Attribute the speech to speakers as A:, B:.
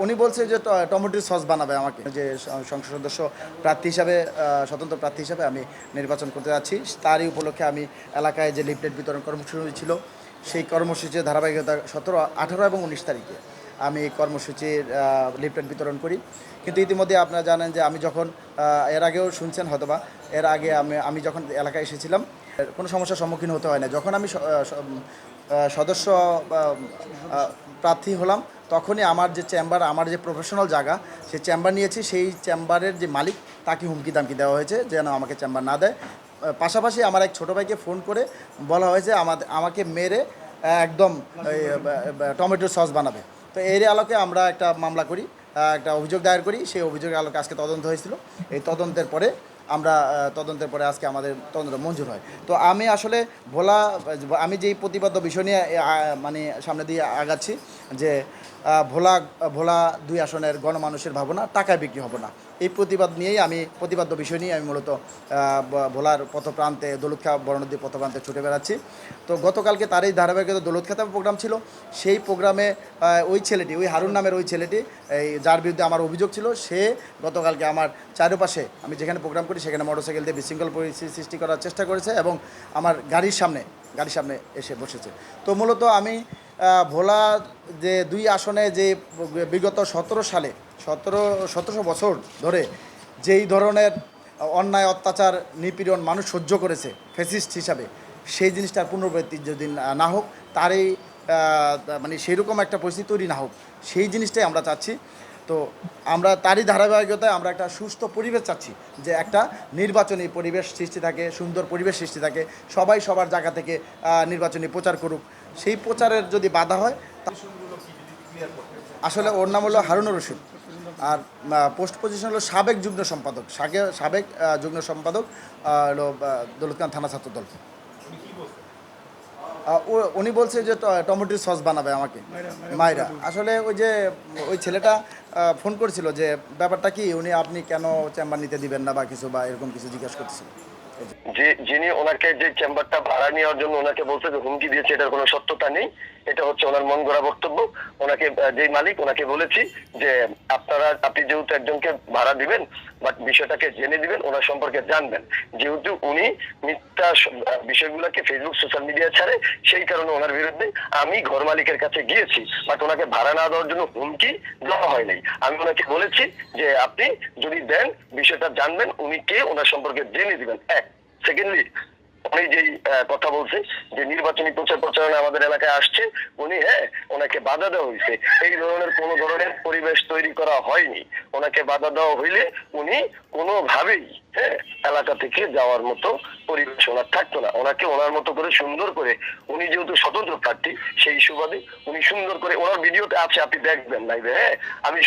A: উনি বলছে যে টমেটোর সস বানাবে আমাকে, যে সংসদ সদস্য প্রার্থী হিসাবে, স্বতন্ত্র প্রার্থী হিসাবে আমি নির্বাচন করতে যাচ্ছি। তারই উপলক্ষে আমি এলাকায় যে লিফলেট বিতরণ কর্মসূচি ছিল, সেই কর্মসূচির ধারাবাহিকতা 17, 18 এবং 19 তারিখে আমি এই কর্মসূচির লিফলেট বিতরণ করি। কিন্তু ইতিমধ্যে আপনারা জানেন যে আমি যখন এর আগেও শুনছেন হয়তোবা, এর আগে আমি যখন এলাকায় এসেছিলাম কোনো সমস্যার সম্মুখীন হতে হয় না। যখন আমি সদস্য প্রার্থী হলাম, তখনই আমার যে চেম্বার, আমার যে প্রফেশনাল জায়গা, সেই চেম্বার নিয়েছি, সেই চেম্বারের যে মালিক তাকে হুমকি দামকি দেওয়া হয়েছে যেন আমাকে চেম্বার না দেয়। পাশাপাশি আমার এক ছোটো ভাইকে ফোন করে বলা হয়েছে আমাকে মেরে একদম টমেটোর সস বানাবে। তো এর আলোকে আমরা একটা মামলা করি, একটা অভিযোগ দায়ের করি। সেই অভিযোগের আলোকে আজকে তদন্ত হয়েছিল। এই তদন্তের পরে আজকে আমাদের তদন্ত মঞ্জুর হয়। তো আমি আসলে আমি যেই প্রতিপাদ্য বিষয় নিয়ে মানে সামনে দিয়ে আগাচ্ছি, যে ভোলা ভোলা 2 আসনের গণমানুষের ভাবনা টাকায় বিক্রি হবে না, এই প্রতিপাদ্য বিষয় নিয়ে আমি মূলত ভোলার পথপ্রান্তে, দৌলতখা বড়নদীর পথপ্রান্তে ছুটে বেড়াচ্ছি। তো গতকালকে তার এই ধারাবাহিকতা দৌলতখাতে প্রোগ্রাম ছিল। সেই প্রোগ্রামে ওই হারুন নামের ওই ছেলেটি, যার বিরুদ্ধে আমার অভিযোগ ছিল, সে গতকালকে আমার চারপাশে, আমি যেখানে প্রোগ্রাম করি সেখানে মোটরসাইকেল দিয়ে বিশৃঙ্খল পরিস্থিতি সৃষ্টি করার চেষ্টা করেছে এবং আমার গাড়ির সামনে এসে বসেছে। তো মূলত আমি ভোলা যে 2 আসনে যে বিগত 1700 বছর ধরে যেই ধরনের অন্যায়, অত্যাচার, নিপীড়ন মানুষ সহ্য করেছে ফ্যাসিস্ট হিসাবে, সেই জিনিসটার পুনরাবৃত্তি যদি না হোক, তারই মানে সেরকম একটা পরিস্থিতি তৈরি না হোক, সেই জিনিসটাই আমরা চাচ্ছি। তো আমরা তারই ধারাবাহিকতায় আমরা একটা সুস্থ পরিবেশ চাচ্ছি, যে একটা নির্বাচনী পরিবেশ সৃষ্টি থাকে, সুন্দর পরিবেশ সৃষ্টি থাকে, সবাই সবার জায়গা থেকে নির্বাচনী প্রচার করুক। সেই প্রচারের যদি বাধা হয়, আসলে ওর নাম হলো হারুনুর রশিদ, আর পোস্ট পজিশন হলো সাবেক যুগ্ম সম্পাদক, সাবেক যুগ্ম সম্পাদক হলো দৌলতখান থানা ছাত্রদল। উনি বলছে যে টমেটোর সস বানাবে আমাকে, মাইরা। আসলে ওই ছেলেটা ফোন করেছিল যে ব্যাপারটা কি, আপনি কেন চেম্বার নিতে দিবেন না বা কিছু, বা এরকম কিছু জিজ্ঞাসা করতেছিল।
B: যিনি ওনাকে যে চেম্বারটা ভাড়া নেওয়ার জন্য ওনাকে বলছে যে হুমকি দিয়েছে, এটার কোনো সত্যতা নেই। এটা হচ্ছে ওনার মন গড়া বক্তব্য। ওনাকে যে মালিক, ওনাকে বলেছি যে আপনি যেহেতু একজনকে ভাড়া দিবেন, বাট বিষয়টাকে জেনে দিবেন, ওনার সম্পর্কে জানবেন। যেহেতু উনি মিথ্যা বিষয়গুলোকে ফেসবুক, সোশ্যাল মিডিয়া ছাড়ে, সেই কারণে ওনার বিরুদ্ধে আমি ঘর মালিকের কাছে গিয়েছি, বাট ওনাকে ভাড়া না দেওয়ার জন্য হুমকি দেওয়া হয় নাই। আমি ওনাকে বলেছি যে আপনি যদি দেন, বিষয়টা জানবেন, উনি কে, ওনার সম্পর্কে জেনে দিবেন। সেকেন্ডলি, উনি যেই কথা বলছে যে নির্বাচনী প্রচার প্রচারণা আমাদের এলাকায় আসছে, উনি ওনাকে বাধা দেওয়া হয়েছে, এই ধরনের কোনো ধরনের পরিবেশ তৈরি করা হয়নি। ওনাকে বাধা দেওয়া হইলে উনি কোনোভাবেই এলাকা থেকে যাওয়ার মতো পরিবেশ ওনার থাকতো না। ওনাকে ওনার মতো করে সুন্দর করে, উনি যেহেতু স্বতন্ত্র প্রার্থী, সেই সুবাদে উনি সুন্দর করে, ওনার ভিডিওতে আছে, আপনি দেখবেন লাইভে। আমি